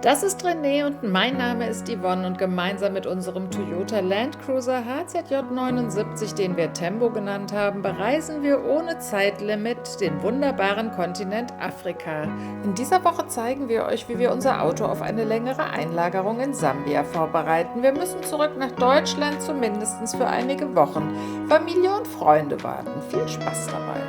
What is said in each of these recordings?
Das ist René und mein Name ist Yvonne und gemeinsam mit unserem Toyota Land Cruiser HZJ 79, den wir Tembo genannt haben, bereisen wir ohne Zeitlimit den wunderbaren Kontinent Afrika. In dieser Woche zeigen wir euch, wie wir unser Auto auf eine längere Einlagerung in Sambia vorbereiten. Wir müssen zurück nach Deutschland, zumindest für einige Wochen. Familie und Freunde warten. Viel Spaß dabei!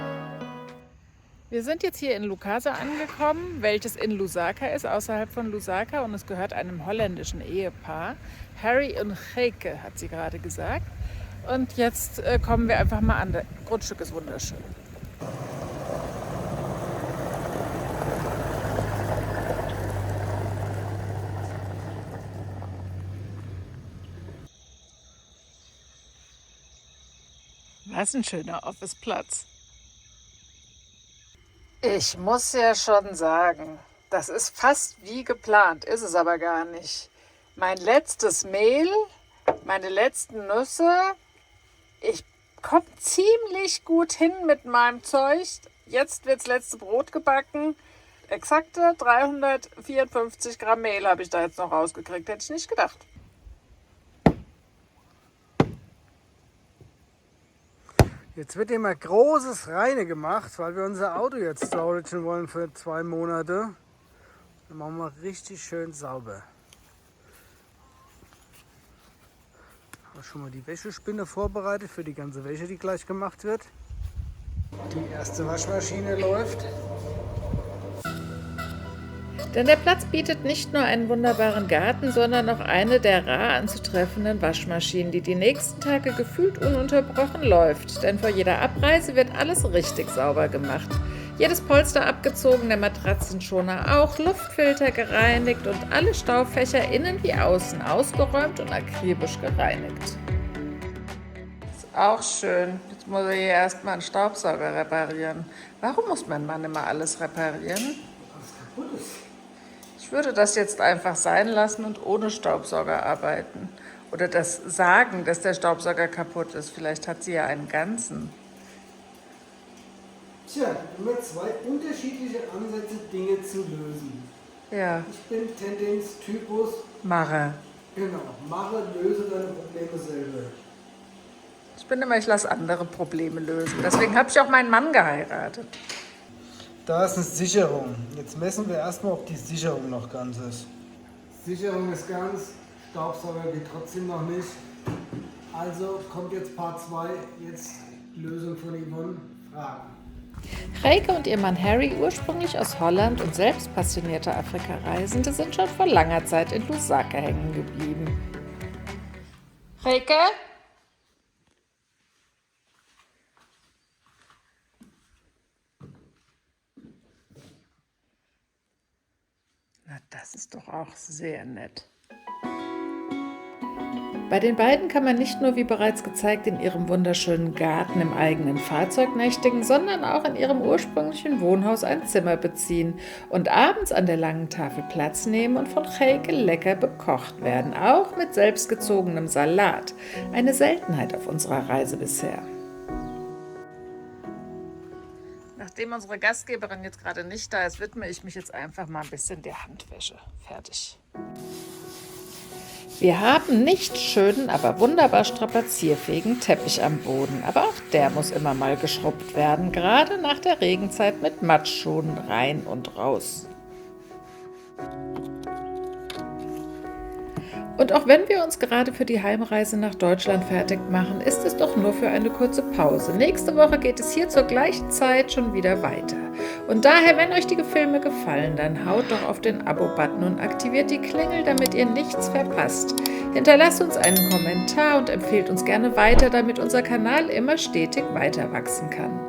Wir sind jetzt hier in Lukasa angekommen, welches in Lusaka ist, außerhalb von Lusaka, und es gehört einem holländischen Ehepaar. Harry und Heike, hat sie gerade gesagt. Und jetzt kommen wir einfach mal an. Das Grundstück ist wunderschön. Was ein schöner Officeplatz. Ich muss ja schon sagen, das ist fast wie geplant, ist es aber gar nicht. Mein letztes Mehl, meine letzten Nüsse, ich komme ziemlich gut hin mit meinem Zeug. Jetzt wird das letzte Brot gebacken. Exakte 354 Gramm Mehl habe ich da jetzt noch rausgekriegt, hätte ich nicht gedacht. Jetzt wird immer großes Reine gemacht, weil wir unser Auto jetzt storage wollen für 2 Monate. Dann machen wir richtig schön sauber. Habe schon mal die Wäschespinne vorbereitet für die ganze Wäsche, die gleich gemacht wird. Die erste Waschmaschine läuft. Denn der Platz bietet nicht nur einen wunderbaren Garten, sondern auch eine der rar anzutreffenden Waschmaschinen, die die nächsten Tage gefühlt ununterbrochen läuft. Denn vor jeder Abreise wird alles richtig sauber gemacht. Jedes Polster abgezogen, der Matratzenschoner auch, Luftfilter gereinigt und alle Staufächer innen wie außen ausgeräumt und akribisch gereinigt. Ist auch schön. Jetzt muss er hier erstmal einen Staubsauger reparieren. Warum muss mein Mann immer alles reparieren? Was kaputt ist. Ich würde das jetzt einfach sein lassen und ohne Staubsauger arbeiten. Oder das sagen, dass der Staubsauger kaputt ist. Vielleicht hat sie ja einen ganzen. Tja, immer 2 unterschiedliche Ansätze, Dinge zu lösen. Ja, Ich bin Tendenz-Typus, mache. genau, mache, löse deine Probleme selber. Ich bin immer, ich lasse andere Probleme lösen. Deswegen habe ich auch meinen Mann geheiratet. Da ist eine Sicherung. Jetzt messen wir erstmal, ob die Sicherung noch ganz ist. Sicherung ist ganz, Staubsauger geht trotzdem noch nicht. Also kommt jetzt Part 2, jetzt Lösung von Yvonne, Fragen. Reike und ihr Mann Harry, ursprünglich aus Holland und selbst passionierte Afrika-Reisende, sind schon vor langer Zeit in Lusaka hängen geblieben. Reike? Na, das ist doch auch sehr nett. Bei den beiden kann man nicht nur, wie bereits gezeigt, in ihrem wunderschönen Garten im eigenen Fahrzeug nächtigen, sondern auch in ihrem ursprünglichen Wohnhaus ein Zimmer beziehen und abends an der langen Tafel Platz nehmen und von Heike lecker bekocht werden, auch mit selbstgezogenem Salat. Eine Seltenheit auf unserer Reise bisher. Nachdem unsere Gastgeberin jetzt gerade nicht da ist, widme ich mich jetzt einfach mal ein bisschen der Handwäsche. Fertig. Wir haben nicht schönen, aber wunderbar strapazierfähigen Teppich am Boden. Aber auch der muss immer mal geschrubbt werden, gerade nach der Regenzeit mit Matschschuhen rein und raus. Und auch wenn wir uns gerade für die Heimreise nach Deutschland fertig machen, ist es doch nur für eine kurze Pause. Nächste Woche geht es hier zur gleichen Zeit schon wieder weiter. Und daher, wenn euch die Filme gefallen, dann haut doch auf den Abo-Button und aktiviert die Klingel, damit ihr nichts verpasst. Hinterlasst uns einen Kommentar und empfehlt uns gerne weiter, damit unser Kanal immer stetig weiter wachsen kann.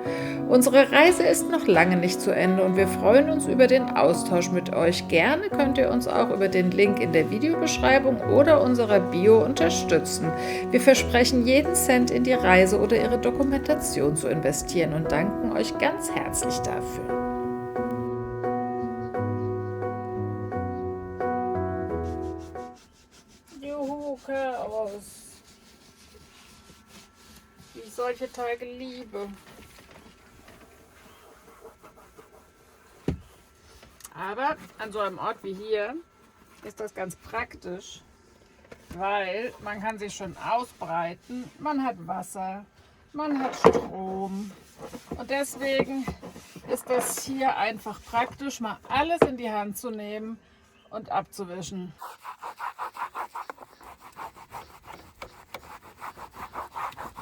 Unsere Reise ist noch lange nicht zu Ende und wir freuen uns über den Austausch mit euch. Gerne könnt ihr uns auch über den Link in der Videobeschreibung oder unserer Bio unterstützen. Wir versprechen, jeden Cent in die Reise oder ihre Dokumentation zu investieren und danken euch ganz herzlich dafür. Juhu, Chaos. Wie ich solche Tage liebe. Aber an so einem Ort wie hier ist das ganz praktisch, weil man kann sich schon ausbreiten, man hat Wasser, man hat Strom und deswegen ist das hier einfach praktisch, mal alles in die Hand zu nehmen und abzuwischen.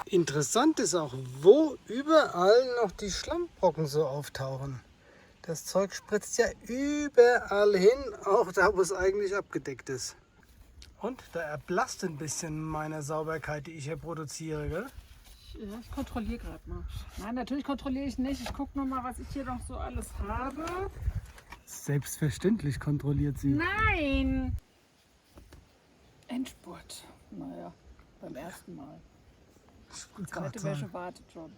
Interessant ist auch, wo überall noch die Schlammbrocken so auftauchen. Das Zeug spritzt ja überall hin, auch da, wo es eigentlich abgedeckt ist. Und da erblasst ein bisschen meine Sauberkeit, die ich hier produziere, gell? Ja, ich kontrolliere gerade mal. Nein, natürlich kontrolliere ich nicht. Ich gucke nur mal, was ich hier noch so alles habe. Selbstverständlich kontrolliert sie. Nein! Endspurt. Naja, beim ersten Mal. Die zweite Wäsche wartet schon.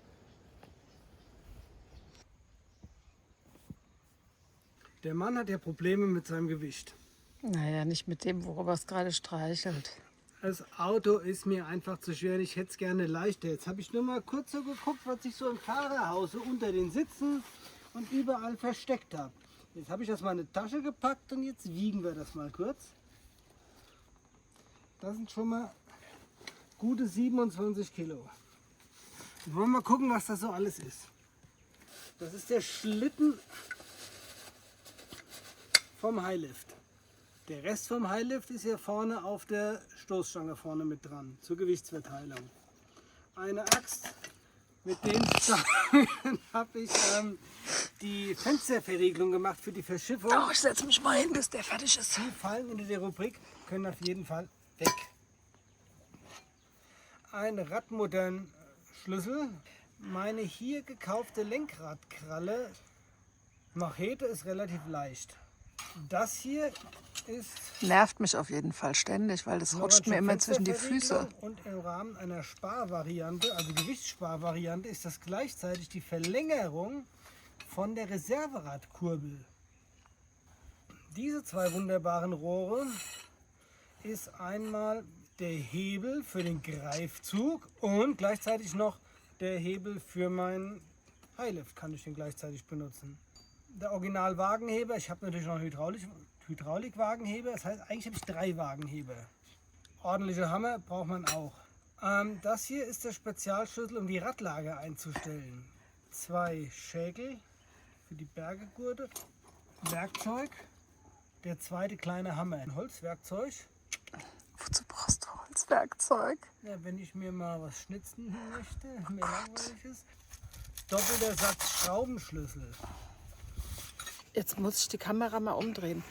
Der Mann hat ja Probleme mit seinem Gewicht. Naja, nicht mit dem, worüber es gerade streichelt. Das Auto ist mir einfach zu schwer, ich hätte es gerne leichter. Jetzt habe ich nur mal kurz so geguckt, was ich so im Fahrerhaus so unter den Sitzen und überall versteckt habe. Jetzt habe ich das mal in eine Tasche gepackt und jetzt wiegen wir das mal kurz. Das sind schon mal gute 27 Kilo. Jetzt wollen wir mal gucken, was das so alles ist. Das ist der Schlitten vom Highlift. Der Rest vom Highlift ist hier vorne auf der Stoßstange vorne mit dran, zur Gewichtsverteilung. Eine Axt, mit den Stangen habe ich die Fensterverriegelung gemacht für die Verschiffung. Oh, ich setze mich mal hin, bis der fertig ist. Die fallen in die Rubrik, können auf jeden Fall weg. Ein Radmutternschlüssel, meine hier gekaufte Lenkradkralle, Machete ist relativ leicht. Das hier ist Nervt mich auf jeden Fall ständig, weil das rutscht mir immer zwischen die Füße. Und im Rahmen einer Sparvariante, also Gewichtssparvariante, ist das gleichzeitig die Verlängerung von der Reserveradkurbel. Diese zwei wunderbaren Rohre ist einmal der Hebel für den Greifzug und gleichzeitig noch der Hebel für meinen Highlift, kann ich den gleichzeitig benutzen. Der Original-Wagenheber, ich habe natürlich noch einen Hydraulik-Wagenheber, das heißt eigentlich habe ich 3 Wagenheber. Ordentliche Hammer braucht man auch. Das hier ist der Spezialschlüssel, um die Radlage einzustellen. 2 Schäkel für die Bergegurte, Werkzeug, der zweite kleine Hammer, ein Holzwerkzeug. Wozu brauchst du Holzwerkzeug? Ja, wenn ich mir mal was schnitzen möchte, mir langweilig ist. Doppelter Satz Schraubenschlüssel. Jetzt muss ich die Kamera mal umdrehen.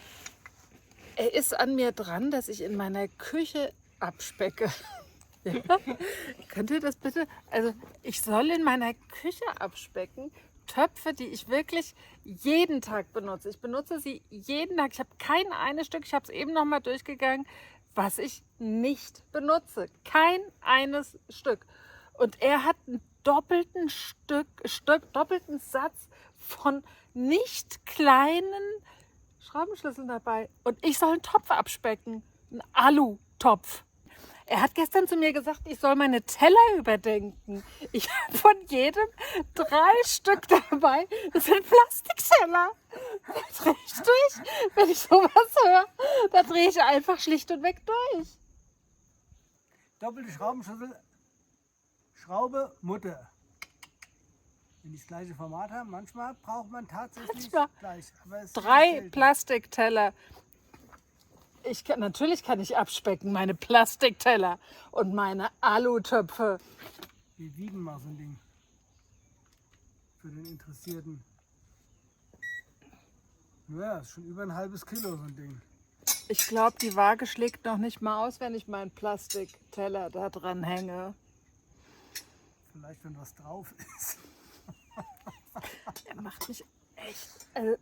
Er ist an mir dran, dass ich in meiner Küche abspecke. Ja? Könnt ihr das bitte? Also ich soll in meiner Küche abspecken. Töpfe, die ich wirklich jeden Tag benutze. Ich benutze sie jeden Tag. Ich habe kein eines Stück, ich habe es eben noch mal durchgegangen, was ich nicht benutze. Kein eines Stück. Und er hat einen doppelten Satz von nicht kleinen Schraubenschlüsseln dabei. Und ich soll einen Topf abspecken. Einen Alu-Topf. Er hat gestern zu mir gesagt, ich soll meine Teller überdenken. Ich habe von jedem 3 Stück dabei. Das sind Plastikteller. Da drehe ich durch. Wenn ich sowas höre, da drehe ich einfach schlicht und weg durch. Doppelte Schraubenschlüssel, Schraube, Mutter. Wenn die das gleiche Format haben, manchmal braucht man tatsächlich gleich. Aber es 3 Plastikteller. Natürlich kann ich abspecken, meine Plastikteller und meine Alutöpfe. Wir wiegen mal so ein Ding. Für den Interessierten. Ja, ist schon über ein halbes Kilo so ein Ding. Ich glaube, die Waage schlägt noch nicht mal aus, wenn ich meinen Plastikteller da dran hänge. Vielleicht, wenn was drauf ist. Er macht mich echt. Also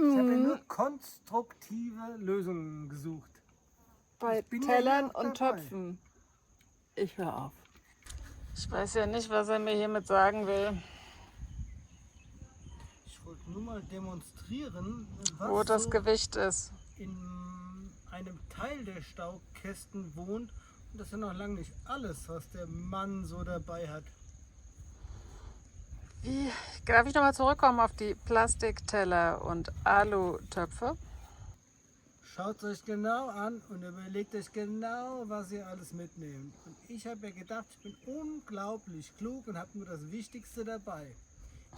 Ich habe ja nur konstruktive Lösungen gesucht. bei Tellern und Töpfen. Ich höre auf. Ich weiß ja nicht, was er mir hiermit sagen will. Ich wollte nur mal demonstrieren, Wo das so Gewicht ist. in einem Teil der Staubkästen wohnt. Und das ist ja noch lange nicht alles, was der Mann so dabei hat. Darf ich nochmal zurückkommen auf die Plastikteller und Alutöpfe? Schaut euch genau an und überlegt euch genau, was ihr alles mitnehmt. Und ich habe mir gedacht, ich bin unglaublich klug und habe nur das Wichtigste dabei.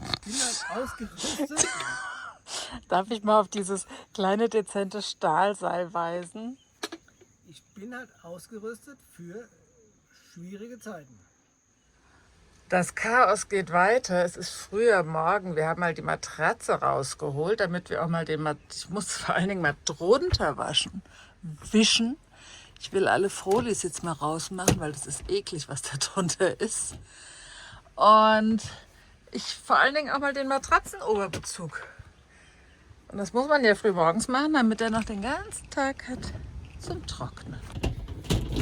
Ich bin halt ausgerüstet. Darf ich mal auf dieses kleine, dezente Stahlseil weisen? Ich bin halt ausgerüstet für schwierige Zeiten. Das Chaos geht weiter. Es ist früher Morgen. Wir haben halt die Matratze rausgeholt, damit wir auch mal ich muss vor allen Dingen mal drunter wischen. Ich will alle Frohlis jetzt mal rausmachen, weil das ist eklig, was da drunter ist. Und ich vor allen Dingen auch mal den Matratzenoberbezug. Und das muss man ja früh morgens machen, damit er noch den ganzen Tag hat zum Trocknen.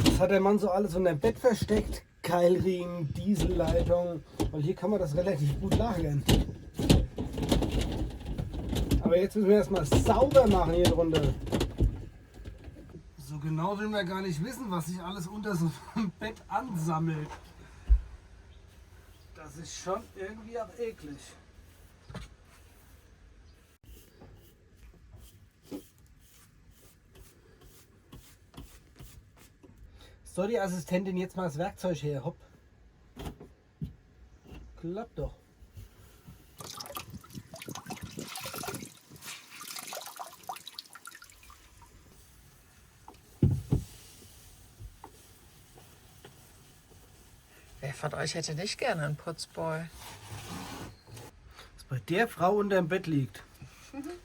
Das hat der Mann so alles unter dem Bett versteckt. Keilriemen, Dieselleitung, weil hier kann man das relativ gut lagern. Aber jetzt müssen wir erstmal sauber machen hier drunter. So genau will man gar nicht wissen, was sich alles unter so einem Bett ansammelt. Das ist schon irgendwie auch eklig. Soll die Assistentin jetzt mal das Werkzeug her? Hopp. Klappt doch. Wer von euch hätte nicht gerne einen Putzboy? Was bei der Frau unter dem Bett liegt.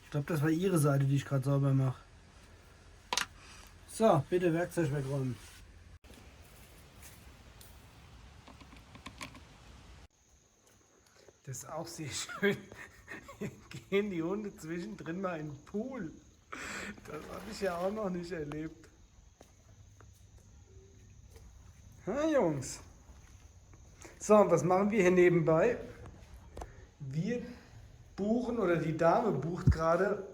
Ich glaube, das war ihre Seite, die ich gerade sauber mache. So, bitte Werkzeug wegräumen. Das ist auch sehr schön. Hier gehen die Hunde zwischendrin mal in den Pool. Das habe ich ja auch noch nicht erlebt. Ha, Jungs. So, und was machen wir hier nebenbei? Wir buchen, oder die Dame bucht gerade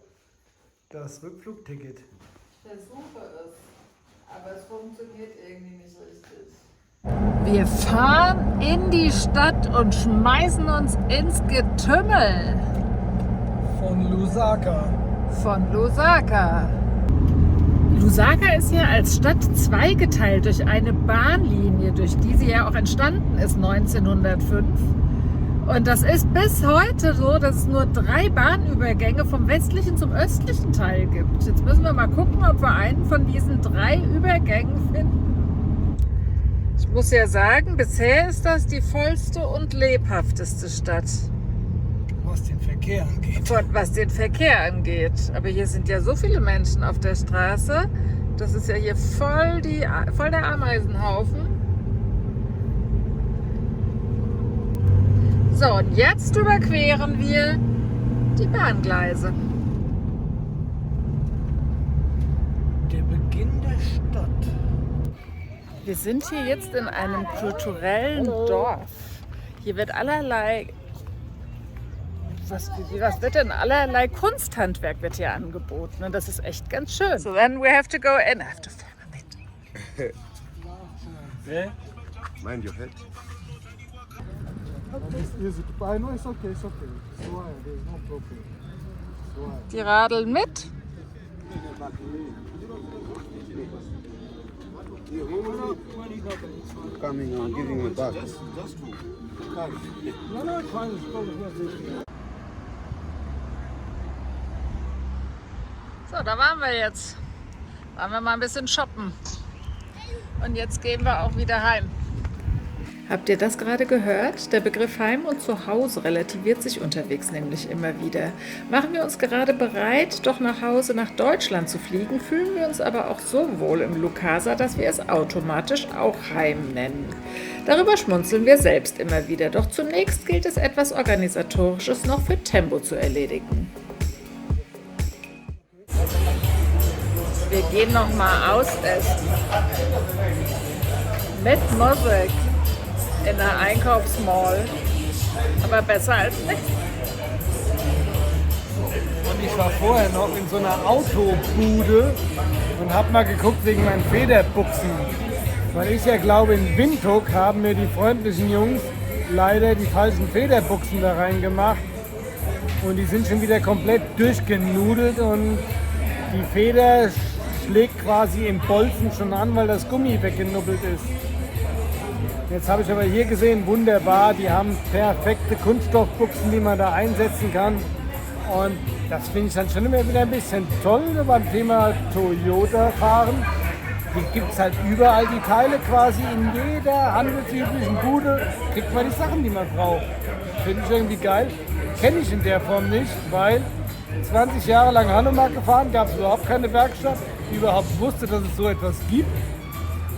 das Rückflugticket. Ich versuche es, aber es funktioniert irgendwie nicht richtig. Wir fahren in die Stadt und schmeißen uns ins Getümmel. Von Lusaka. Von Lusaka. Lusaka ist ja als Stadt zweigeteilt durch eine Bahnlinie, durch die sie ja auch entstanden ist 1905. Und das ist bis heute so, dass es nur 3 Bahnübergänge vom westlichen zum östlichen Teil gibt. Jetzt müssen wir mal gucken, ob wir einen von diesen 3 Übergängen finden. Ich muss ja sagen, bisher ist das die vollste und lebhafteste Stadt. Was den Verkehr angeht. Was den Verkehr angeht. Aber hier sind ja so viele Menschen auf der Straße. Das ist ja hier voll der Ameisenhaufen. So, und jetzt überqueren wir die Bahngleise. Der Beginn der Stadt. Wir sind hier jetzt in einem kulturellen Dorf. Hier wird allerlei, was wird denn? Allerlei Kunsthandwerk wird hier angeboten und das ist echt ganz schön. So then we have to go in. I have to film a bit. Mind your head. It's okay. There's no problem. Die radeln mit. Coming and giving me back. No, it's fine. So, da waren wir jetzt. Waren wir mal ein bisschen shoppen. Und jetzt gehen wir auch wieder heim. Habt ihr das gerade gehört? Der Begriff Heim und Zuhause relativiert sich unterwegs nämlich immer wieder. Machen wir uns gerade bereit, doch nach Hause nach Deutschland zu fliegen, fühlen wir uns aber auch so wohl im Lukasa, dass wir es automatisch auch Heim nennen. Darüber schmunzeln wir selbst immer wieder, doch zunächst gilt es etwas Organisatorisches noch für Tembo zu erledigen. Wir gehen noch mal ausessen. Mit Musik. In der Einkaufsmall. Aber besser als nichts. Und ich war vorher noch in so einer Autobude und habe mal geguckt wegen meinen Federbuchsen. Weil ich ja glaube, in Windhoek haben mir die freundlichen Jungs leider die falschen Federbuchsen da reingemacht. Und die sind schon wieder komplett durchgenudelt und die Feder schlägt quasi im Bolzen schon an, weil das Gummi weggenubbelt ist. Jetzt habe ich aber hier gesehen, wunderbar, die haben perfekte Kunststoffbuchsen, die man da einsetzen kann. Und das finde ich dann schon immer wieder ein bisschen toll beim Thema Toyota fahren. Hier gibt es halt überall die Teile quasi in jeder handelsüblichen Bude, kriegt man die Sachen, die man braucht. Finde ich irgendwie geil. Kenne ich in der Form nicht, weil 20 Jahre lang Hanomag gefahren, gab es überhaupt keine Werkstatt, die überhaupt wusste, dass es so etwas gibt.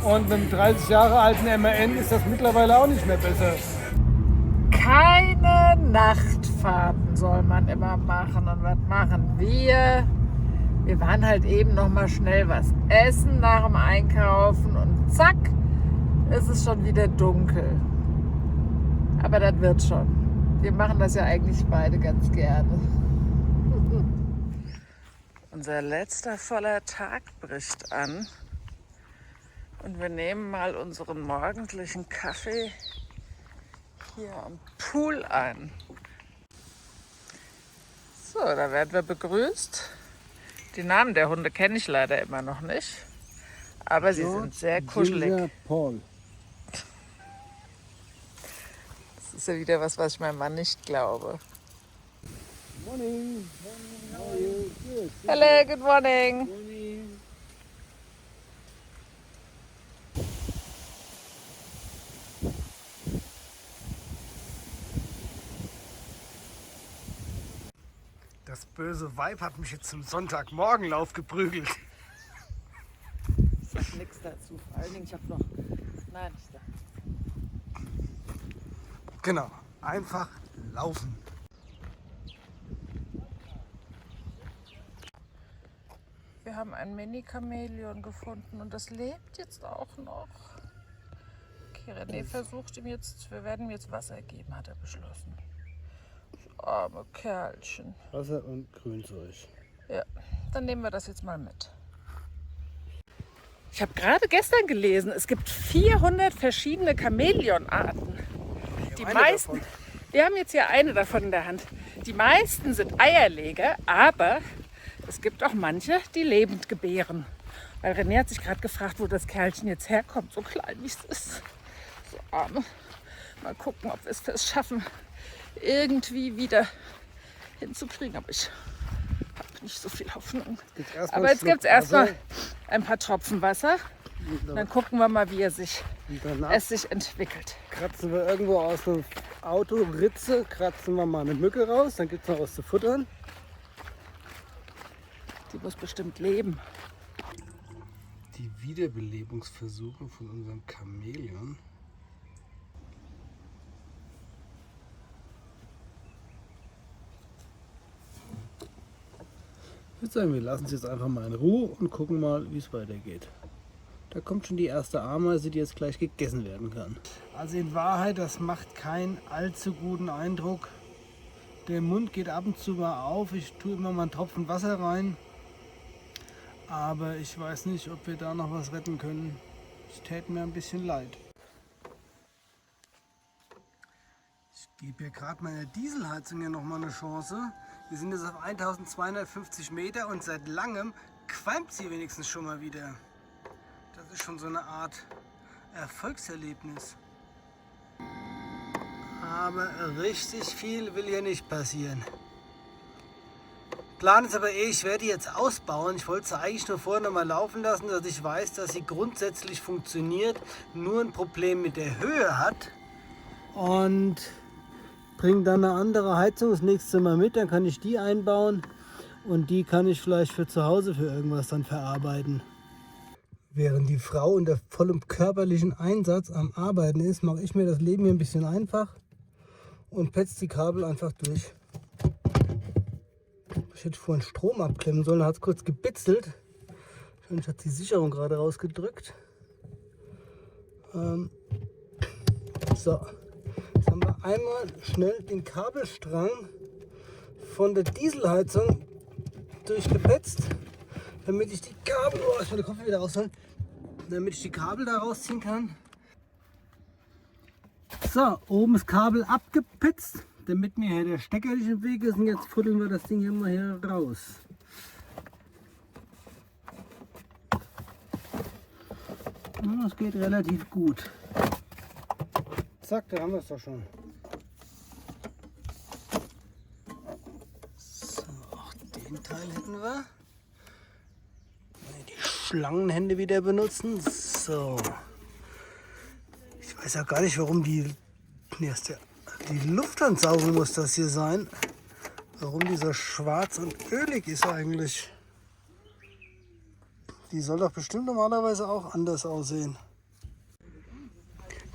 Und mit einem 30 Jahre alten MAN ist das mittlerweile auch nicht mehr besser. Keine Nachtfahrten soll man immer machen. Und was machen wir? Wir waren halt eben noch mal schnell was essen nach dem Einkaufen und zack, ist es schon wieder dunkel. Aber das wird schon. Wir machen das ja eigentlich beide ganz gerne. Unser letzter voller Tag bricht an. Und wir nehmen mal unseren morgendlichen Kaffee hier am Pool ein. So, da werden wir begrüßt. Die Namen der Hunde kenne ich leider immer noch nicht, aber sie sind sehr kuschelig. Ginger, Paul. Das ist ja wieder was ich meinem Mann nicht glaube. Morning. How are you? Good. Hello, good morning. Morning. Das böse Weib hat mich jetzt zum Sonntagmorgenlauf geprügelt. Ich sag nichts dazu, vor allen Dingen, ich habe noch... Nein, ich sag nichts. Genau, einfach laufen. Wir haben ein Mini-Chamäleon gefunden und das lebt jetzt auch noch. Okay, René versucht ihm jetzt, wir werden ihm jetzt Wasser geben, hat er beschlossen. Das arme Kerlchen. Wasser und Grünzeug. Ja, dann nehmen wir das jetzt mal mit. Ich habe gerade gestern gelesen, es gibt 400 verschiedene Chamäleonarten. Die meisten, wir haben jetzt hier eine davon in der Hand. Die meisten sind Eierleger, aber es gibt auch manche, die lebend gebären. Weil René hat sich gerade gefragt, wo das Kerlchen jetzt herkommt, so klein wie es ist. So arme. Mal gucken, ob wir es schaffen, irgendwie wieder hinzukriegen. Aber ich habe nicht so viel Hoffnung. Aber jetzt gibt es erstmal ein paar Tropfen Wasser. Dann gucken wir mal, wie es sich entwickelt. Kratzen wir irgendwo aus einer Autoritze, kratzen wir mal eine Mücke raus, dann gibt es noch was zu futtern. Die muss bestimmt leben. Die Wiederbelebungsversuche von unserem Chamäleon. Ich würde sagen, wir lassen es jetzt einfach mal in Ruhe und gucken mal, wie es weitergeht. Da kommt schon die erste Ameise, die jetzt gleich gegessen werden kann. Also in Wahrheit, das macht keinen allzu guten Eindruck. Der Mund geht ab und zu mal auf. Ich tue immer mal einen Tropfen Wasser rein. Aber ich weiß nicht, ob wir da noch was retten können. Es täte mir ein bisschen leid. Ich gebe hier gerade meiner Dieselheizung hier noch mal eine Chance. Wir sind jetzt auf 1250 Meter und seit langem qualmt sie wenigstens schon mal wieder. Das ist schon so eine Art Erfolgserlebnis. Aber richtig viel will hier nicht passieren. Plan ist aber ich werde die jetzt ausbauen. Ich wollte sie eigentlich nur vorher noch mal laufen lassen, dass ich weiß, dass sie grundsätzlich funktioniert, nur ein Problem mit der Höhe hat. Und bringe dann eine andere Heizung das nächste Mal mit, dann kann ich die einbauen und die kann ich vielleicht für zu Hause für irgendwas dann verarbeiten. Während die Frau unter vollem körperlichen Einsatz am Arbeiten ist, mache ich mir das Leben hier ein bisschen einfach und petze die Kabel einfach durch. Ich hätte vorhin Strom abklemmen sollen, da hat es kurz gebitzelt. Wahrscheinlich hat die Sicherung gerade rausgedrückt. So, jetzt haben wir einmal schnell den Kabelstrang von der Dieselheizung durchgepetzt, damit ich die Kabel, ich will den Koffer wieder rausholen, damit ich die Kabel da rausziehen kann. So, oben das Kabel abgepetzt, damit mir hier der Stecker nicht im Weg ist. Und jetzt fuddeln wir das Ding hier mal hier raus. Und das geht relativ gut. Zack, da haben wir es doch schon. So, auch den Teil hätten wir. Die Schlangenhände wieder benutzen. So. Ich weiß ja gar nicht, warum die Luftansaugung muss das hier sein. Warum die so schwarz und ölig ist eigentlich. Die soll doch bestimmt normalerweise auch anders aussehen.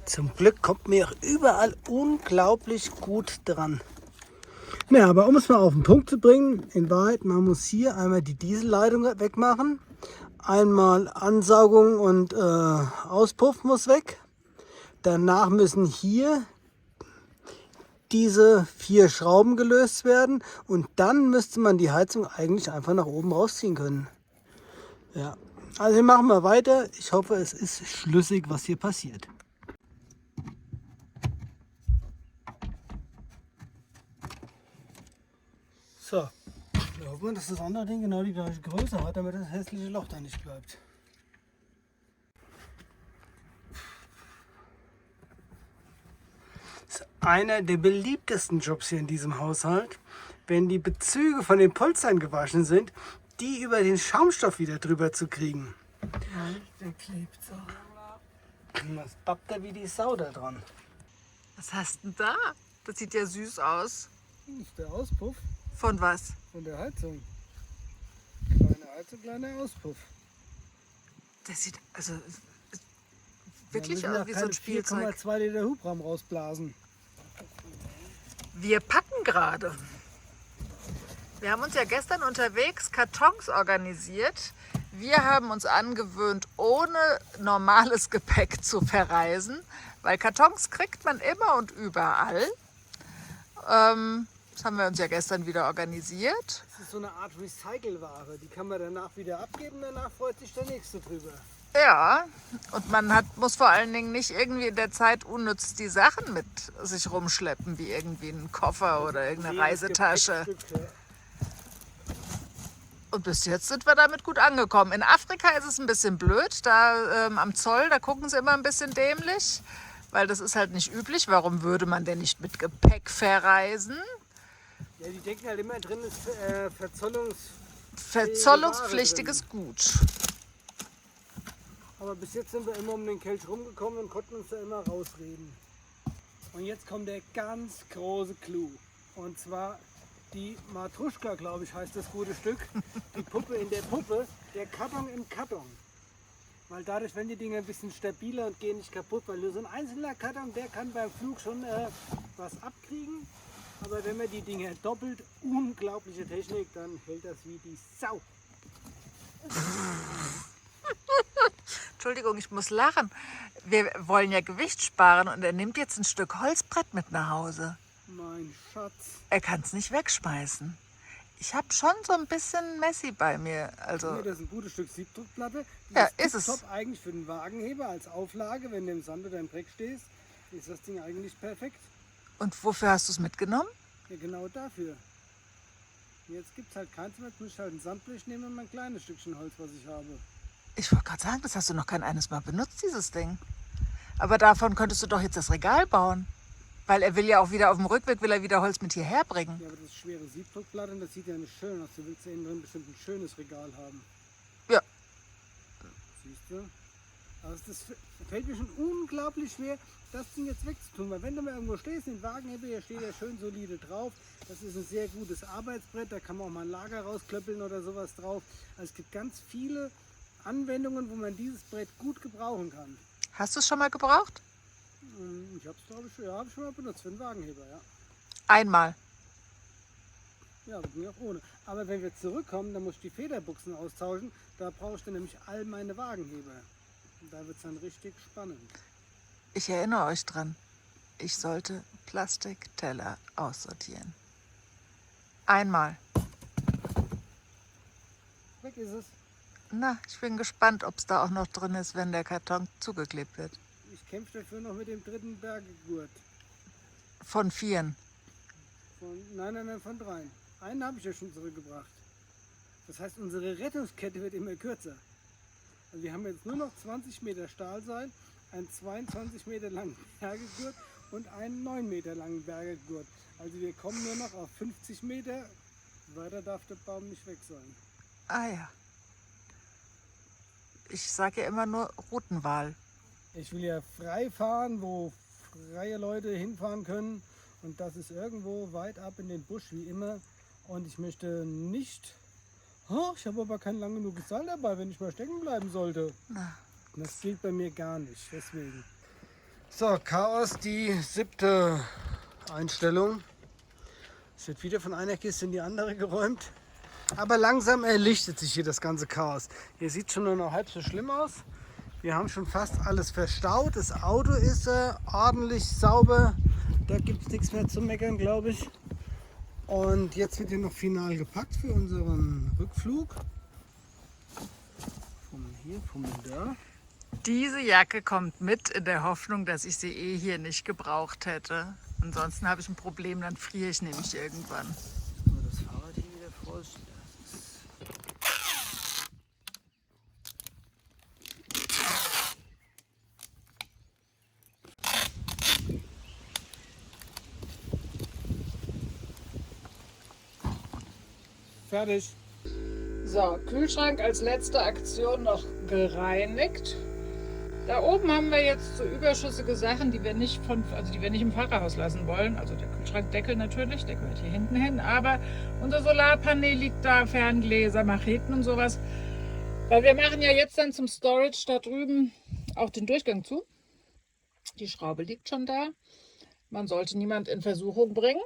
Zum Glück kommt mir auch überall unglaublich gut dran. Ja, aber um es mal auf den Punkt zu bringen, in Wahrheit, man muss hier einmal die Dieselleitung wegmachen. Einmal Ansaugung und Auspuff muss weg. Danach müssen hier diese 4 Schrauben gelöst werden. Und dann müsste man die Heizung eigentlich einfach nach oben rausziehen können. Ja, also wir machen mal weiter. Ich hoffe, es ist schlüssig, was hier passiert. So, wir hoffen, dass das andere Ding genau die gleiche Größe hat, damit das hässliche Loch da nicht bleibt. Das ist einer der beliebtesten Jobs hier in diesem Haushalt, wenn die Bezüge von den Polstern gewaschen sind, die über den Schaumstoff wieder drüber zu kriegen. Der klebt so. Und das bappt da wie die Sau da dran. Was hast du denn da? Das sieht ja süß aus. Das ist der Auspuff Von was? von der Heizung. Kleine Heizung, kleiner Auspuff. Das sieht also wirklich Da müssen aus wie ja so ein keine Spielzeug. 4,2 Liter Hubraum rausblasen. Wir packen gerade. Wir haben uns ja gestern unterwegs Kartons organisiert. Wir haben uns angewöhnt, ohne normales Gepäck zu verreisen, weil Kartons kriegt man immer und überall. Das haben wir uns ja gestern wieder organisiert. Das ist so eine Art Recycelware. Die kann man danach wieder abgeben, danach freut sich der Nächste drüber. Ja, und man muss vor allen Dingen nicht irgendwie in der Zeit unnütz die Sachen mit sich rumschleppen, wie irgendwie einen Koffer oder irgendeine Reisetasche. Gepäckstück, ja. Und bis jetzt sind wir damit gut angekommen. In Afrika ist es ein bisschen blöd. Da am Zoll, da gucken sie immer ein bisschen dämlich, weil das ist halt nicht üblich. Warum würde man denn nicht mit Gepäck verreisen? Ja, die denken halt immer drin ist Verzollungspflichtiges Gut. Aber bis jetzt sind wir immer um den Kelch rumgekommen und konnten uns da immer rausreden. Und jetzt kommt der ganz große Clou. Und zwar die Matruschka, glaube ich, heißt das gute Stück. Die Puppe in der Puppe, der Karton im Karton. Weil dadurch werden die Dinger ein bisschen stabiler und gehen nicht kaputt. Weil nur so ein einzelner Karton, der kann beim Flug schon was abkriegen. Aber wenn man die Dinger doppelt, unglaubliche Technik, dann hält das wie die Sau. Entschuldigung, ich muss lachen. Wir wollen ja Gewicht sparen und er nimmt jetzt ein Stück Holzbrett mit nach Hause. Mein Schatz. Er kann es nicht wegschmeißen. Ich habe schon so ein bisschen Messi bei mir. Also, Nee, das ist ein gutes Stück Siebdruckplatte. Ja, Das ist es. Top eigentlich für den Wagenheber als Auflage, wenn du im Sand oder im Dreck stehst, ist das Ding eigentlich perfekt. und wofür hast du es mitgenommen? Ja, genau dafür. Jetzt gibt es halt keins mehr, jetzt muss ich halt ein Sandblech nehmen und mein kleines Stückchen Holz, was ich habe. Ich wollte gerade sagen, das hast du noch kein eines Mal benutzt, dieses Ding. Aber davon könntest du doch jetzt das Regal bauen. Weil er will ja auch wieder auf dem Rückweg, will er wieder Holz mit hierher bringen. Ja, aber das ist schwere Siebdruckplatte und das sieht ja nicht schön aus. Du willst ja innen drin bestimmt ein schönes Regal haben. Ja. Siehst du? Also das fällt mir schon unglaublich schwer, das Ding jetzt wegzutun. Weil wenn du mal irgendwo stehst, den Wagenheber, der steht ja schön solide drauf. Das ist ein sehr gutes Arbeitsbrett, da kann man auch mal ein Lager rausklöppeln oder sowas drauf. Also es gibt ganz viele Anwendungen, wo man dieses Brett gut gebrauchen kann. Hast du es schon mal gebraucht? Ich habe es, glaube ich, ja, hab ich schon mal benutzt für einen Wagenheber, ja. Einmal. Ja, aber ging auch ohne. Aber wenn wir zurückkommen, dann muss ich die Federbuchsen austauschen. Da brauche ich dann nämlich all meine Wagenheber. Und da wird es dann richtig spannend. Ich erinnere euch dran. Ich sollte Plastikteller aussortieren. Einmal. Weg ist es. Na, ich bin gespannt, ob es da auch noch drin ist, wenn der Karton zugeklebt wird. Ich kämpfe dafür noch mit dem dritten Berggurt. Von 4. Nein, von 3. Einen habe ich ja schon zurückgebracht. Das heißt, unsere Rettungskette wird immer kürzer. Also wir haben jetzt nur noch 20 Meter Stahlseil, einen 22 Meter langen Bergegurt und einen 9 Meter langen Bergegurt. Also wir kommen nur noch auf 50 Meter. Weiter darf der Baum nicht weg sein. Ah ja. Ich sage ja immer nur Routenwahl. Ich will ja frei fahren, wo freie Leute hinfahren können. Und das ist irgendwo weit ab in den Busch, wie immer. Und ich möchte nicht... Oh, ich habe aber kein lang genuges Seil dabei, wenn ich mal stecken bleiben sollte. Na. Das gilt bei mir gar nicht, deswegen. So, Chaos, die 7. Einstellung. Es wird wieder von einer Kiste in die andere geräumt. Aber langsam erlichtet sich hier das ganze Chaos. Hier sieht schon nur noch halb so schlimm aus. Wir haben schon fast alles verstaut. Das Auto ist ordentlich sauber. Da gibt es nichts mehr zu meckern, glaube ich. Und jetzt wird hier noch final gepackt für unseren Rückflug. Von da. Diese Jacke kommt mit in der Hoffnung, dass ich sie hier nicht gebraucht hätte. Ansonsten habe ich ein Problem, dann friere ich nämlich irgendwann. Das Fahrrad hier wieder voll. Fertig. So, Kühlschrank als letzte Aktion noch gereinigt. Da oben haben wir jetzt so überschüssige Sachen, die wir nicht im Fahrerhaus lassen wollen. Also der Kühlschrankdeckel natürlich, der gehört hier hinten hin. Aber unser Solarpanel liegt da, Ferngläser, Macheten und sowas. Weil wir machen ja jetzt dann zum Storage da drüben auch den Durchgang zu. Die Schraube liegt schon da. Man sollte niemand in Versuchung bringen.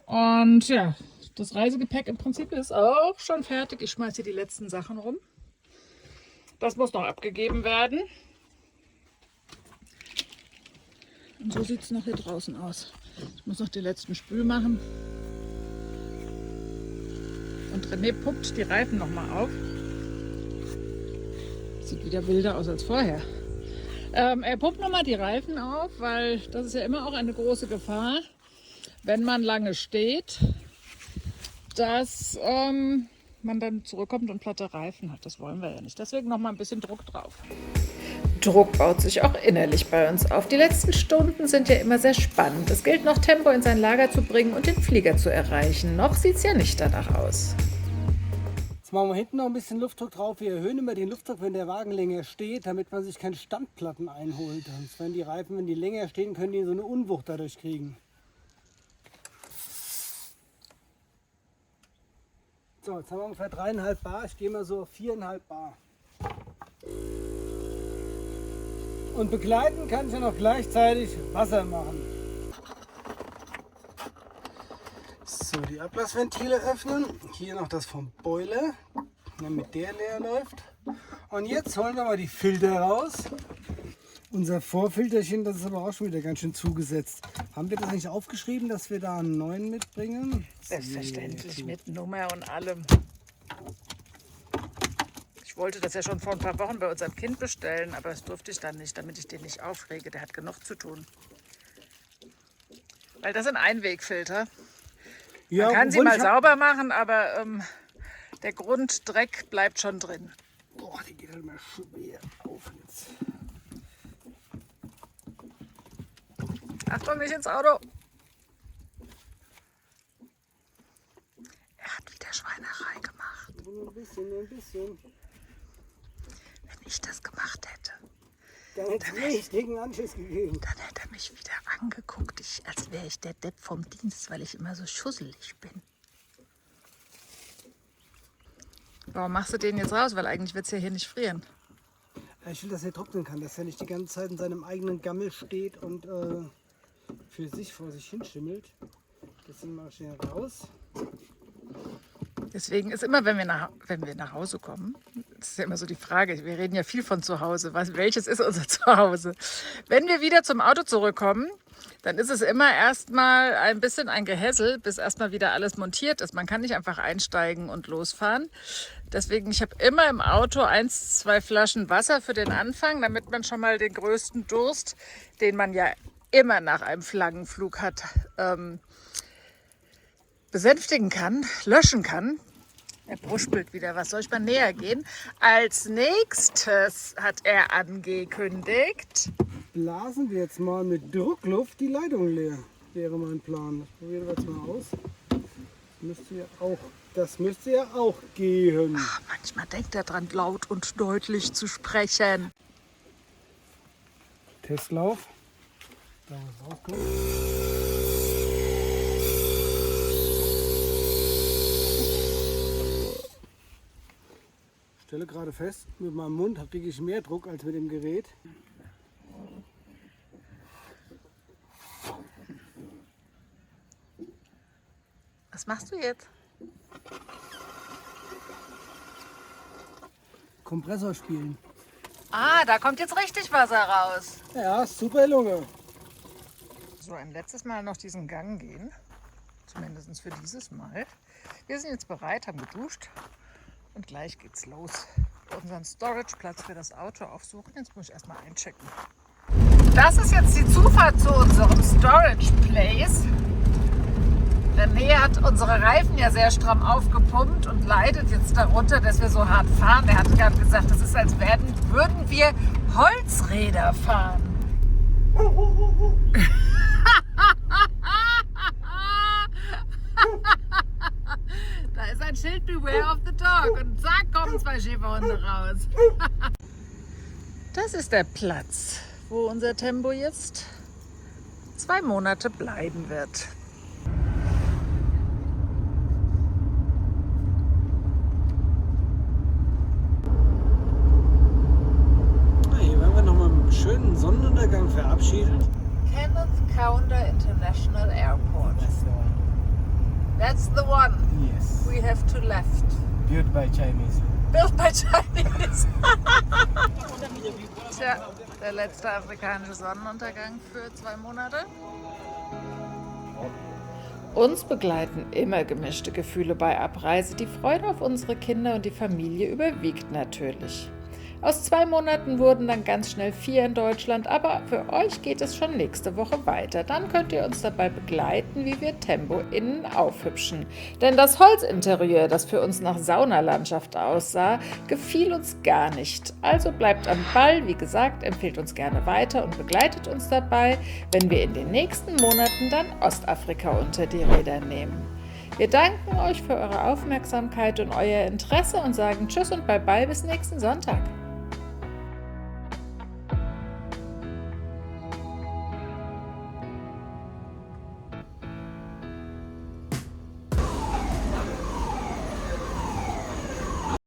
Und ja, das Reisegepäck im Prinzip ist auch schon fertig. Ich schmeiße hier die letzten Sachen rum. Das muss noch abgegeben werden. Und so sieht es noch hier draußen aus. Ich muss noch die letzten Spül machen. Und René puppt die Reifen noch mal auf. Sieht wieder wilder aus als vorher. Er pumpt noch mal die Reifen auf, weil das ist ja immer auch eine große Gefahr, wenn man lange steht, dass man dann zurückkommt und platte Reifen hat. Das wollen wir ja nicht. Deswegen noch mal ein bisschen Druck drauf. Druck baut sich auch innerlich bei uns auf. Die letzten Stunden sind ja immer sehr spannend. Es gilt noch, Tempo in sein Lager zu bringen und den Flieger zu erreichen. Noch sieht es ja nicht danach aus. Jetzt machen wir hinten noch ein bisschen Luftdruck drauf. Wir erhöhen immer den Luftdruck, wenn der Wagen länger steht, damit man sich keine Standplatten einholt. Sonst werden die Reifen, wenn die länger stehen, können die so eine Unwucht dadurch kriegen. So, jetzt haben wir ungefähr 3,5 Bar. Ich gehe mal so auf 4,5 Bar. Und begleiten kann ich ja noch gleichzeitig Wasser machen. So, die Ablassventile öffnen. Hier noch das vom Boiler, damit der leer läuft. Und jetzt holen wir mal die Filter raus. Unser Vorfilterchen, das ist aber auch schon wieder ganz schön zugesetzt. Haben wir das eigentlich aufgeschrieben, dass wir da einen neuen mitbringen? Selbstverständlich mit Nummer und allem. Ich wollte das ja schon vor ein paar Wochen bei unserem Kind bestellen, aber das durfte ich dann nicht, damit ich den nicht aufrege. Der hat genug zu tun. Weil das sind Einwegfilter. Ja, Man kann sie mal sauber machen, aber der Grunddreck bleibt schon drin. Boah, die geht halt mal schwer auf jetzt. Achtung, nicht ins Auto. Er hat wieder Schweinerei gemacht. Nur ein bisschen. Wenn ich das gemacht hätte, Dann hätte es richtigen Anschiss gegeben. dann hätte er mich wieder angeguckt, als wäre ich der Depp vom Dienst, weil ich immer so schusselig bin. Warum machst du den jetzt raus? Weil eigentlich wird es ja hier nicht frieren. Ich will, dass er trocknen kann, dass er nicht die ganze Zeit in seinem eigenen Gammel steht und für sich vor sich hinschimmelt. Deswegen mache ich den raus. Deswegen ist immer, wenn wir nach Hause kommen, das ist ja immer so die Frage, wir reden ja viel von zu Hause, welches ist unser Zuhause? Wenn wir wieder zum Auto zurückkommen, dann ist es immer erstmal ein bisschen ein Gehässel, bis erstmal wieder alles montiert ist. Man kann nicht einfach einsteigen und losfahren. Deswegen, ich habe immer im Auto 1, 2 Flaschen Wasser für den Anfang, damit man schon mal den größten Durst, den man ja immer nach einem Flaggenflug hat besänftigen kann, löschen kann. Er bruspelt wieder. Was soll ich mal näher gehen? Als nächstes hat er angekündigt. Blasen wir jetzt mal mit Druckluft die Leitung leer. Wäre mein Plan. Das probieren wir jetzt mal aus. Das müsste ja auch gehen. Ach, manchmal denkt er dran, laut und deutlich zu sprechen. Testlauf. Da was rauskommt. Ich stelle gerade fest, mit meinem Mund kriege ich mehr Druck als mit dem Gerät. Was machst du jetzt? Kompressor spielen. Ah, da kommt jetzt richtig Wasser raus. Ja, super Lunge. So, ein letztes Mal noch diesen Gang gehen. Zumindest für dieses Mal. Wir sind jetzt bereit, haben geduscht. Und gleich geht's los. Unseren Storage-Platz für das Auto aufsuchen. Jetzt muss ich erstmal einchecken. Das ist jetzt die Zufahrt zu unserem Storage-Place. René hat unsere Reifen ja sehr stramm aufgepumpt und leidet jetzt darunter, dass wir so hart fahren. Er hat gerade gesagt, das ist, als würden wir Holzräder fahren. Da ist ein Schild Beware of the Dog und zack, kommen 2 Schäferhunde raus. Das ist der Platz, wo unser Tempo jetzt 2 Monate bleiben wird. Hier werden wir nochmal mit einem schönen Sonnenuntergang verabschiedet. Kenneth Counter International Airport. That's the one. Yes. We have to left. Built by Chinese. Built by Chinese. Tja, der letzte afrikanische Sonnenuntergang für 2 Monate. Uns begleiten immer gemischte Gefühle bei Abreise. Die Freude auf unsere Kinder und die Familie überwiegt natürlich. Aus 2 Monaten wurden dann ganz schnell 4 in Deutschland, aber für euch geht es schon nächste Woche weiter. Dann könnt ihr uns dabei begleiten, wie wir Tempo innen aufhübschen. Denn das Holzinterieur, das für uns nach Saunalandschaft aussah, gefiel uns gar nicht. Also bleibt am Ball, wie gesagt, empfehlt uns gerne weiter und begleitet uns dabei, wenn wir in den nächsten Monaten dann Ostafrika unter die Räder nehmen. Wir danken euch für eure Aufmerksamkeit und euer Interesse und sagen Tschüss und Bye-bye bis nächsten Sonntag.